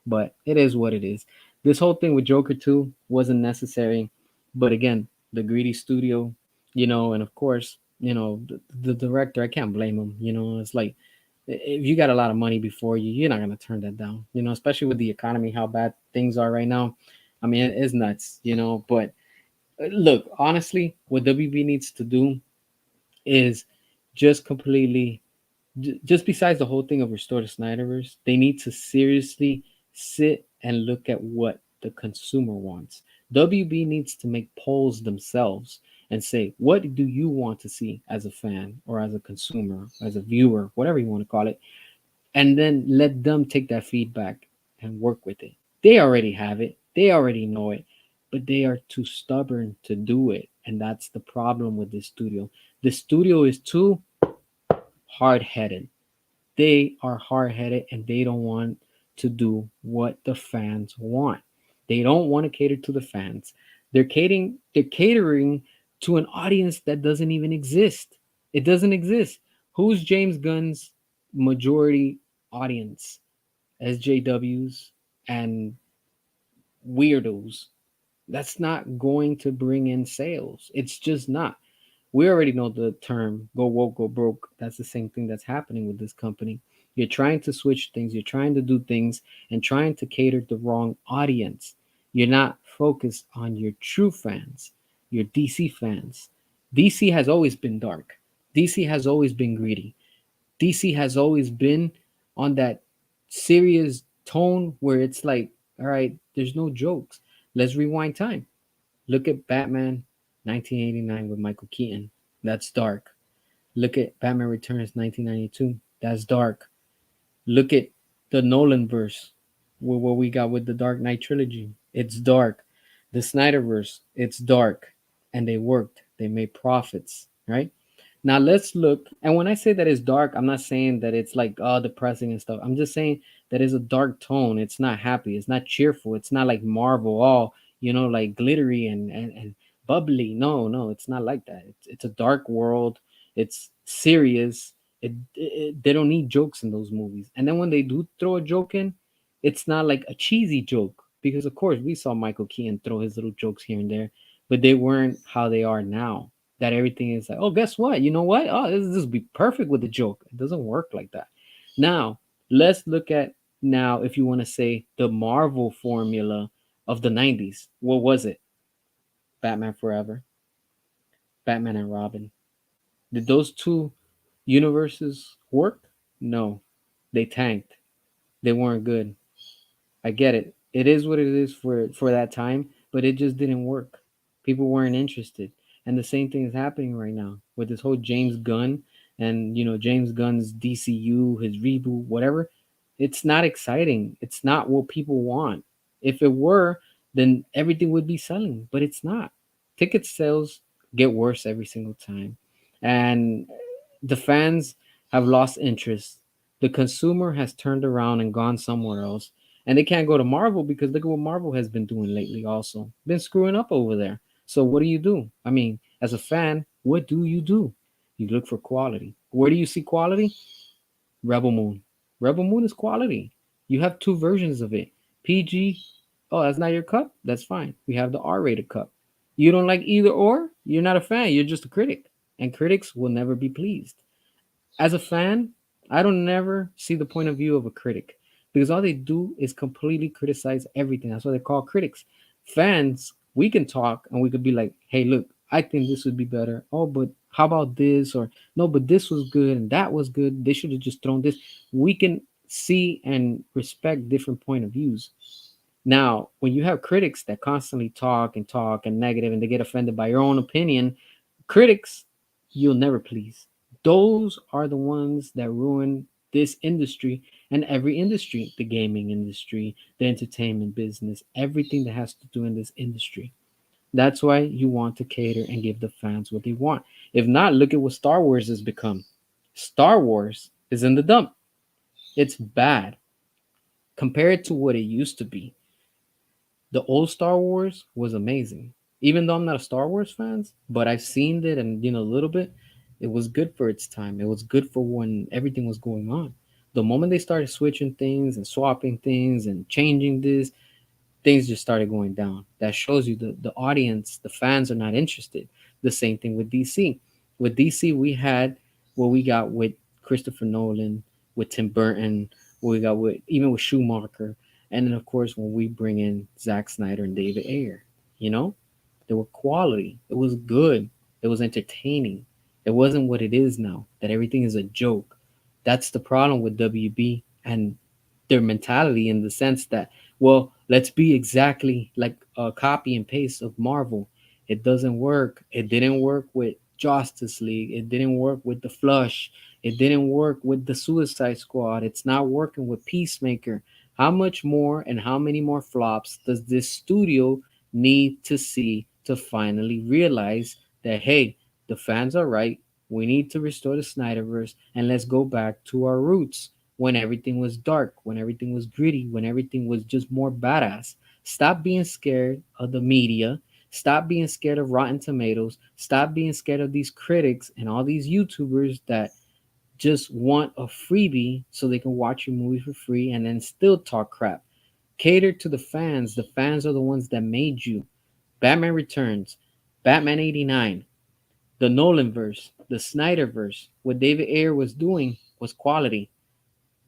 But it is what it is. This whole thing with Joker 2 wasn't necessary, but again, the greedy studio, and of course, the director, I can't blame him. It's like, If you got a lot of money before you, you're not gonna turn that down. Especially with the economy, how bad things are right now. I mean, it is nuts. But look, honestly, what WB needs to do is just completely, just besides the whole thing of restore the Snyderverse, they need to seriously sit and look at what the consumer wants. WB needs to make polls themselves and say, what do you want to see as a fan or as a consumer, as a viewer, whatever you want to call it, and then let them take that feedback and work with it. They already have it, they already know it, but they are too stubborn to do it. And that's the problem with this studio. The studio is too hard headed. They are hard headed and they don't want to do what the fans want. They don't want to cater to the fans. They're catering to an audience that doesn't even exist. It doesn't exist. Who's James Gunn's majority audience? SJWs and weirdos. That's not going to bring in sales. It's just not. We already know the term go woke, go broke. That's the same thing that's happening with this company. You're trying to switch things, you're trying to do things and trying to cater the wrong audience. You're not focused on your true fans, your DC fans. DC has always been dark. DC has always been greedy. DC has always been on that serious tone where it's like, all right, there's no jokes. Let's rewind time. Look at Batman 1989 with Michael Keaton. That's dark. Look at Batman Returns 1992. That's dark. Look at the Nolan verse, what we got with the Dark Knight trilogy. It's dark. The Snyderverse, it's dark. And they worked. They made profits, right? Now let's look. And when I say that it's dark, I'm not saying that it's like depressing and stuff. I'm just saying that it's a dark tone. It's not happy. It's not cheerful. It's not like Marvel, all like glittery and bubbly. No, no, it's not like that. It's a dark world. It's serious. They don't need jokes in those movies. And then when they do throw a joke in, it's not like a cheesy joke because of course we saw Michael Keaton throw his little jokes here and there, but they weren't how they are now. That everything is like, oh, guess what? You know what? Oh, this will be perfect with the joke. It doesn't work like that. Now, let's look at now if you want to say the Marvel formula of the 90s. What was it? Batman Forever, Batman and Robin. Did those two universes work? No. They tanked. They weren't good. I get it. It is what it is for that time, but it just didn't work. People weren't interested. And the same thing is happening right now with this whole James Gunn and James Gunn's DCU, his reboot, whatever. It's not exciting. It's not what people want. If it were, then everything would be selling, but it's not. Ticket sales get worse every single time. And the fans have lost interest. The consumer has turned around and gone somewhere else. And they can't go to Marvel because look at what Marvel has been doing lately also. Been screwing up over there. So what do? I mean, as a fan, what do? You look for quality. Where do you see quality? Rebel Moon. Rebel Moon is quality. You have two versions of it. PG, oh, that's not your cup? That's fine. We have the R-rated cup. You don't like either or? You're not a fan. You're just a critic. And critics will never be pleased. As a fan, I don't never see the point of view of a critic because all they do is completely criticize everything. That's what they call critics. Fans, we can talk and we could be like, hey, look, I think this would be better. Oh, but how about this? Or no, but this was good and that was good. They should have just thrown this. We can see and respect different point of views. Now, when you have critics that constantly talk and negative and they get offended by your own opinion, critics, you'll never please. Those are the ones that ruin this industry and every industry, the gaming industry, the entertainment business, everything that has to do in this industry. That's why you want to cater and give the fans what they want. If not, look at what Star Wars has become. Star Wars is in the dump. It's bad compared to what it used to be. The old Star Wars was amazing. Even though I'm not a Star Wars fan, but I've seen it and a little bit, it was good for its time. It was good for when everything was going on. The moment they started switching things and swapping things and changing this, things just started going down. That shows you the audience, the fans are not interested. The same thing with DC. With DC, we had what we got with Christopher Nolan. with Tim Burton, what we got with even with Schumacher, and then of course when we bring in Zack Snyder and David Ayer, you know, they were quality. It was good. It was entertaining. It wasn't what it is now, that everything is a joke. That's the problem with WB and their mentality in the sense that, well, let's be exactly like a copy and paste of Marvel. It doesn't work. It didn't work with Justice League. It didn't work with The Flush. It didn't work with the Suicide Squad. It's not working with Peacemaker. How much more and how many more flops does this studio need to see to finally realize that, hey, the fans are right. We need to restore the Snyderverse and let's go back to our roots when everything was dark, when everything was gritty, when everything was just more badass. Stop being scared of the media. Stop being scared of Rotten Tomatoes. Stop being scared of these critics and all these YouTubers that just want a freebie so they can watch your movie for free and then still talk crap. Cater to the fans. The fans are the ones that made you. Batman Returns, Batman 89, the Nolanverse, the Snyderverse. What David Ayer was doing was quality.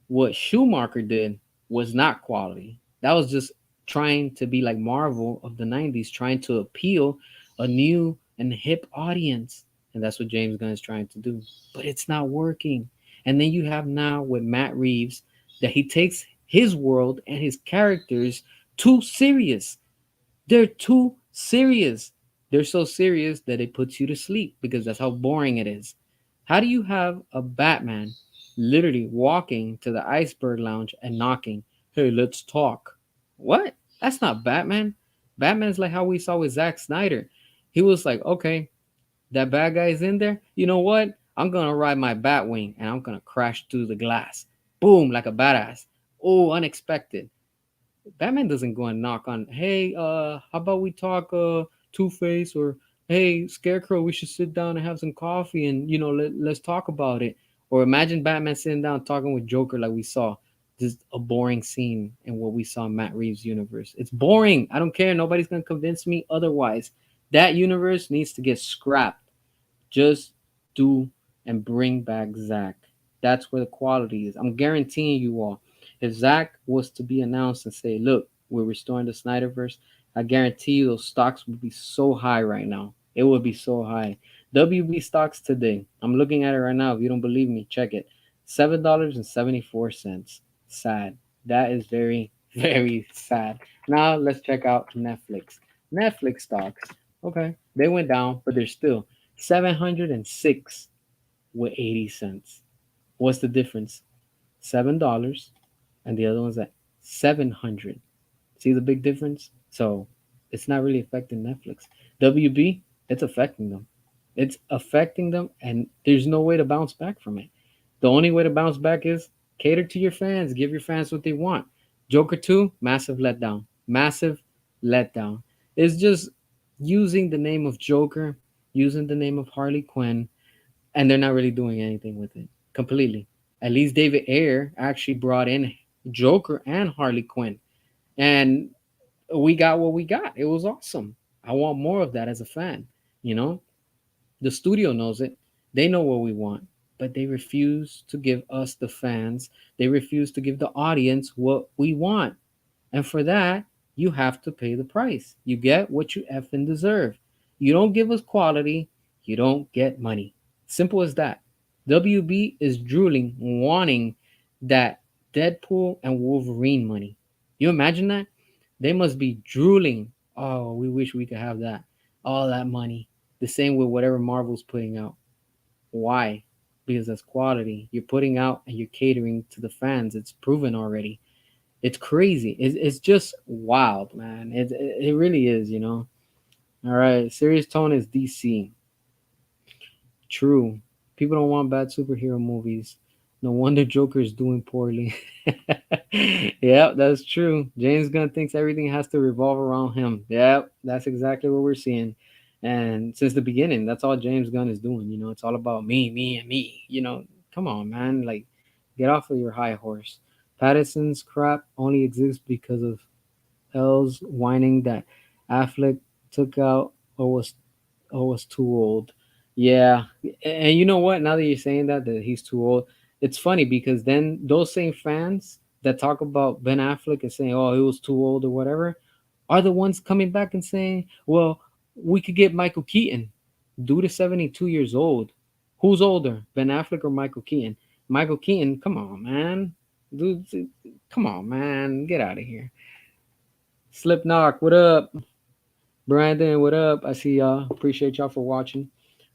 What Schumacher did was not quality. That was just trying to be like Marvel of the 90s, trying to appeal a new and hip audience. And that's what James Gunn is trying to do. But it's not working. And then you have now with Matt Reeves that he takes his world and his characters too serious. They're too serious. They're so serious that it puts you to sleep because that's how boring it is. How do you have a Batman literally walking to the iceberg lounge and knocking, hey, let's talk? What? That's not Batman. Batman's like how we saw with Zack Snyder. He was like, okay, that bad guy's in there. You know what? I'm gonna ride my Batwing and I'm gonna crash through the glass. Boom, like a badass. Oh, unexpected. Batman doesn't go and knock on, hey, how about we talk, Two Face, or hey, Scarecrow, we should sit down and have some coffee and let's talk about it. Or imagine Batman sitting down talking with Joker like we saw. Just a boring scene in what we saw in Matt Reeves' universe. It's boring. I don't care. Nobody's gonna convince me otherwise. That universe needs to get scrapped. Just do and bring back Zach. That's where the quality is. I'm guaranteeing you all. If Zach was to be announced and say, look, we're restoring the Snyderverse, I guarantee you those stocks would be so high right now. It would be so high. WB stocks today, I'm looking at it right now. If you don't believe me, check it. $7.74. Sad. That is very, very sad. Now let's check out Netflix. Netflix stocks. Okay. They went down, but they're still 706 with 80 cents. What's the difference? $7 and the other one's at 700. See the big difference? So it's not really affecting Netflix. WB, it's affecting them. It's affecting them, and there's no way to bounce back from it. The only way to bounce back is cater to your fans, give your fans what they want. Joker 2, massive letdown. Massive letdown. It's just using the name of Joker, using the name of Harley Quinn, and they're not really doing anything with it completely. At least David Ayer actually brought in Joker and Harley Quinn, and we got what we got. It was awesome. I want more of that as a fan. You know, the studio knows it. They know what we want, but they refuse to give us, the fans, they refuse to give the audience what we want. And for that, you have to pay the price. You get what you effing deserve. You don't give us quality, you don't get money. Simple as that. WB is drooling, wanting that Deadpool and Wolverine money. You imagine that? They must be drooling. Oh, we wish we could have that. All that money. The same with whatever Marvel's putting out. Why? Because that's quality. You're putting out and you're catering to the fans. It's proven already. It's crazy. It's just wild, man. It really is, you know. All right, serious tone is DC. True. People don't want bad superhero movies. No wonder Joker is doing poorly. Yeah, that's true. James Gunn thinks everything has to revolve around him. Yeah, that's exactly what we're seeing. And since the beginning, that's all James Gunn is doing. You know, it's all about me, me, and me. You know, come on, man. Like, get off of your high horse. Patterson's crap only exists because of L's whining that Affleck took out or was too old. Yeah, and you know what? Now that you're saying that he's too old, it's funny because then those same fans that talk about Ben Affleck and saying, "Oh, he was too old" or whatever, are the ones coming back and saying, "Well, we could get Michael Keaton. Dude is 72 years old. Who's older, Ben Affleck or Michael Keaton? Michael Keaton, come on, man. Dude, come on, man. Get out of here. Slipknot, what up? Brandon, what up? I see y'all. Appreciate y'all for watching.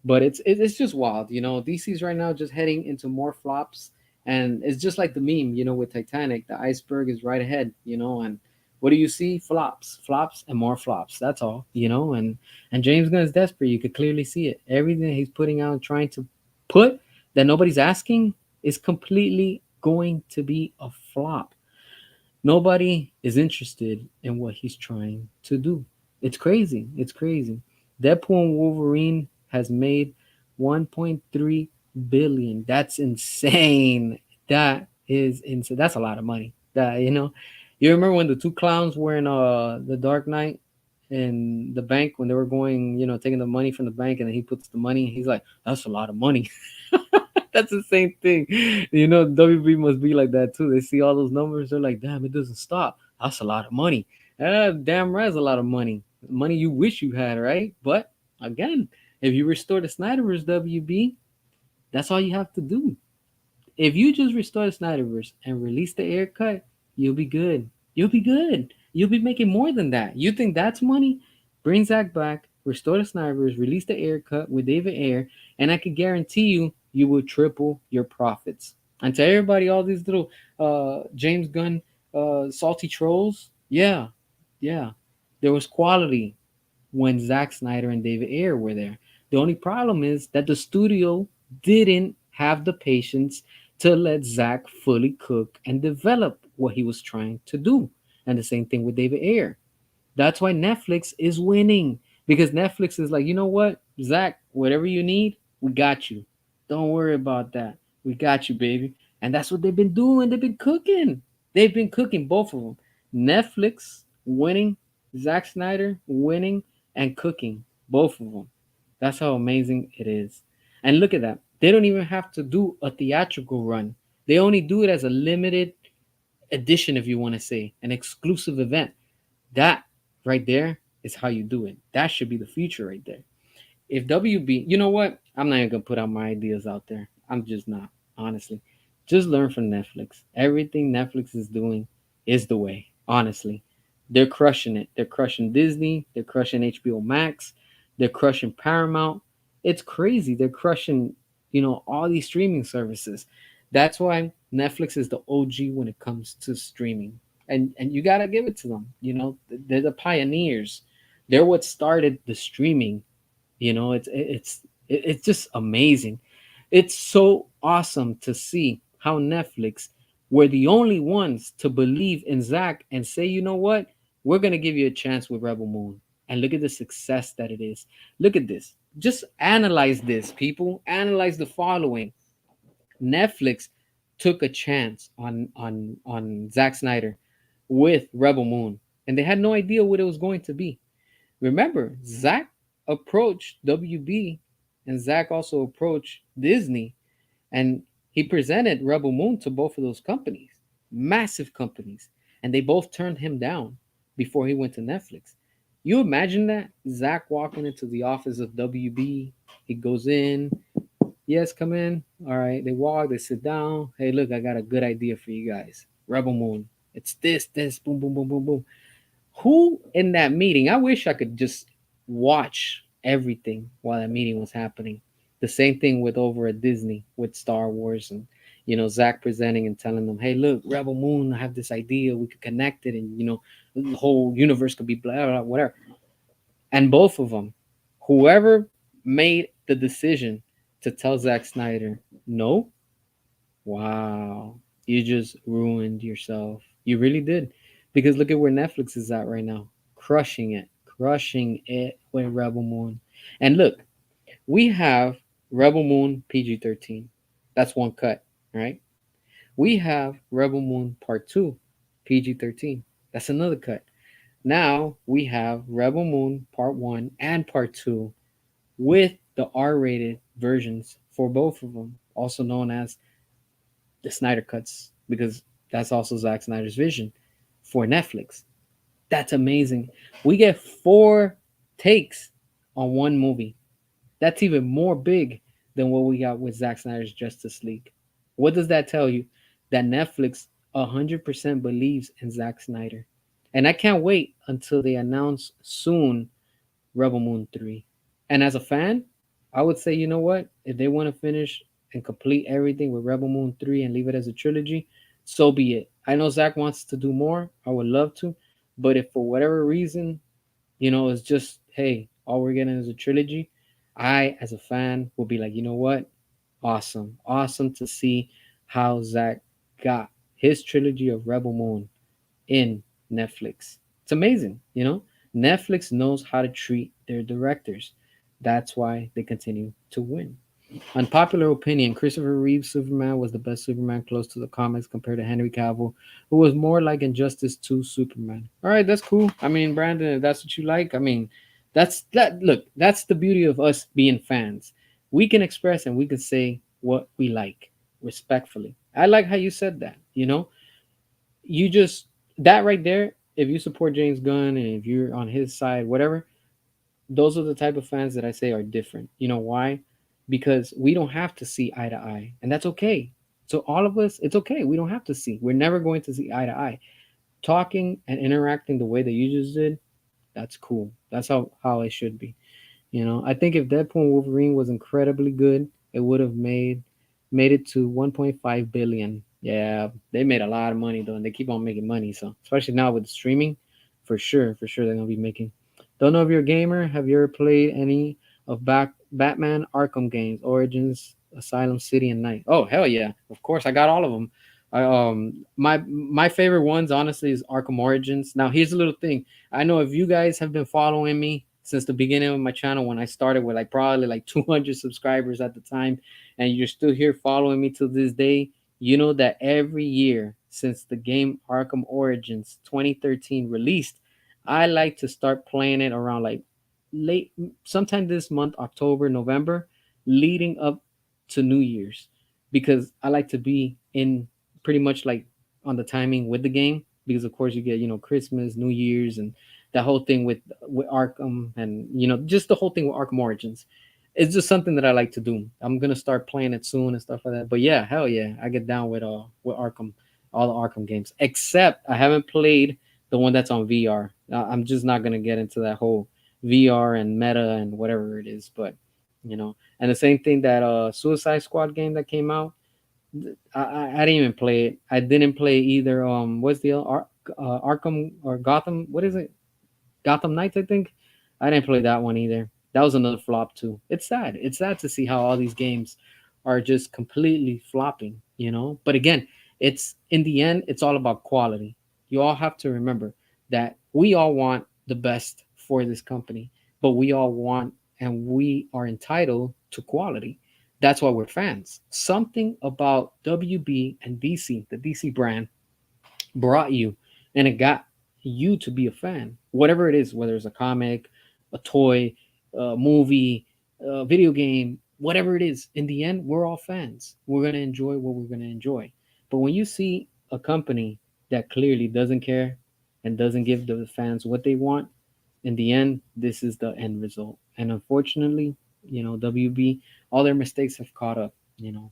But it's just wild, DC's right now just heading into more flops, and it's just like the meme, with Titanic. The iceberg is right ahead, and what do you see? Flops, flops, and more flops. That's all, and James Gunn is desperate. You could clearly see it. Everything he's putting out, trying to put that nobody's asking, is completely going to be a flop. Nobody is interested in what he's trying to do. It's crazy. It's crazy. Deadpool and Wolverine has made 1.3 billion. That's insane. That is insane. That's a lot of money. You remember when the two clowns were in the Dark Knight in the bank when they were going, taking the money from the bank, and then he puts the money. He's like, "That's a lot of money." That's the same thing. WB must be like that too. They see all those numbers, they're like, damn, it doesn't stop. That's a lot of money. Damn right, it's a lot of money. Money you wish you had, right? But again, if you restore the Snyderverse, WB, that's all you have to do. If you just restore the Snyderverse and release the air cut, you'll be good. You'll be good. You'll be making more than that. You think that's money? Bring Zach back, restore the Snyderverse, release the air cut with David Ayer, and I can guarantee you will triple your profits. And to everybody, all these little James Gunn salty trolls, yeah, yeah, there was quality when Zack Snyder and David Ayer were there. The only problem is that the studio didn't have the patience to let Zack fully cook and develop what he was trying to do. And the same thing with David Ayer. That's why Netflix is winning, because Netflix is like, you know what, Zach, whatever you need, we got you. Don't worry about that. We got you, baby. And that's what they've been doing. They've been cooking. They've been cooking, both of them. Netflix winning, Zack Snyder winning, and cooking, both of them. That's how amazing it is. And look at that. They don't even have to do a theatrical run. They only do it as a limited edition, if you want to say, an exclusive event. That right there is how you do it. That should be the future right there. If WB, you know what? I'm not even gonna put out my ideas out there. I'm just not, honestly. Just learn from Netflix. Everything Netflix is doing is the way. Honestly, they're crushing it. They're crushing Disney. They're crushing HBO Max. They're crushing Paramount. It's crazy. They're crushing, all these streaming services. That's why Netflix is the OG when it comes to streaming. And you gotta give it to them. They're the pioneers. They're what started the streaming. It's just amazing. It's so awesome to see how Netflix were the only ones to believe in Zach and say, you know what, we're gonna give you a chance with Rebel Moon. And look at the success that it is. Look at this. Just analyze this, people. Analyze the following. Netflix took a chance on Zack Snyder with Rebel Moon, and they had no idea what it was going to be. Remember, Zack approached WB, and Zack also approached Disney, and he presented Rebel Moon to both of those companies, massive companies, and they both turned him down before he went to Netflix. You imagine that? Zack walking into the office of WB, he goes in, yes, come in. All right, they walk, they sit down. Hey, look, I got a good idea for you guys. Rebel Moon. It's this, boom, boom, boom, boom, boom. Who in that meeting? I wish I could just watch everything while that meeting was happening. The same thing with over at Disney with Star Wars and Zach presenting and telling them, "Hey, look, Rebel Moon, I have this idea. We could connect it, and the whole universe could be blah blah whatever." And both of them, whoever made the decision to tell Zack Snyder no, wow, you just ruined yourself. You really did. Because look at where Netflix is at right now. Crushing it with Rebel Moon. And look, we have Rebel Moon PG-13. That's one cut, right? We have Rebel Moon Part 2 PG-13. That's another cut. Now we have Rebel Moon Part 1 and Part 2 with the R rated versions for both of them, also known as the Snyder cuts, because that's also Zack Snyder's vision for Netflix. That's amazing. We get 4 takes on one movie. That's even more big than what we got with Zack Snyder's Justice League. What does that tell you? That Netflix 100% believes in Zack Snyder. And I can't wait until they announce soon Rebel Moon 3. And as a fan, I would say, you know what? If they want to finish and complete everything with Rebel Moon 3 and leave it as a trilogy, so be it. I know Zach wants to do more. I would love to. But if for whatever reason, it's just, hey, all we're getting is a trilogy, I, as a fan, will be like, you know what? Awesome. Awesome to see how Zach got his trilogy of Rebel Moon in Netflix. It's amazing. Netflix knows how to treat their directors. That's why they continue to win. Unpopular opinion: Christopher Reeve's Superman was the best Superman close to the comics compared to Henry Cavill, who was more like Injustice 2 Superman. All right, that's cool. I mean, Brandon, if that's what you like, I mean, that's that. Look, that's the beauty of us being fans. We can express and we can say what we like respectfully. I like how you said that. You just, that right there. If you support James Gunn and if you're on his side, whatever, those are the type of fans that I say are different. You know why? Because we don't have to see eye to eye, and that's okay. So all of us, it's okay. We don't have to see. We're never going to see eye to eye. Talking and interacting the way that you just did, that's cool. That's how it should be. I think if Deadpool and Wolverine was incredibly good, it would have made it to 1.5 billion. Yeah, they made a lot of money though, and they keep on making money. So especially now with streaming, for sure they're gonna be making. Don't know if you're a gamer. Have you ever played any of Batman Arkham games, Origins, Asylum City, and Night? Oh hell yeah, of course I got all of them. My favorite ones honestly is Arkham Origins. Now here's a little thing. I know if you guys have been following me since the beginning of my channel, when I started with like probably like 200 subscribers at the time, and you're still here following me to this day, you know that every year since the game Arkham Origins 2013 released, I like to start playing it around like late, sometime this month, October, November, leading up to New Year's, because I like to be in pretty much like on the timing with the game, because of course you get Christmas, New Year's, and that whole thing with Arkham, and just the whole thing with Arkham Origins. It's just something that I like to do. I'm gonna start playing it soon and stuff like that. But yeah, hell yeah, I get down with Arkham, all the Arkham games. Except I haven't played the one that's on VR. I'm just not gonna get into that whole VR and meta and whatever it is. But and the same thing, that Suicide Squad game that came out. I didn't even play it. I didn't play either. What's the Arkham or Gotham? What is it? Gotham Knights, I think. I didn't play that one either. That was another flop too. It's sad. It's sad to see how all these games are just completely flopping. But again, it's in the end, it's all about quality. You all have to remember that we all want the best for this company, but we all want and we are entitled to quality. That's why we're fans. Something about WB and DC, the DC brand, brought you, and it got you to be a fan, whatever it is, whether it's a comic, a toy, a movie, a video game, whatever it is. In the end, we're all fans. We're going to enjoy what we're going to enjoy. But when you see a company that clearly doesn't care and doesn't give the fans what they want, in the end, this is the end result. And unfortunately, WB, all their mistakes have caught up,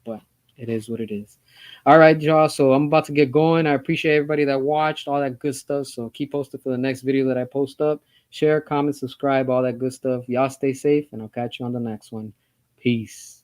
but it is what it is. All right, y'all. So I'm about to get going. I appreciate everybody that watched, all that good stuff. So keep posted for the next video that I post up. Share, comment, subscribe, all that good stuff. Y'all stay safe, and I'll catch you on the next one. Peace.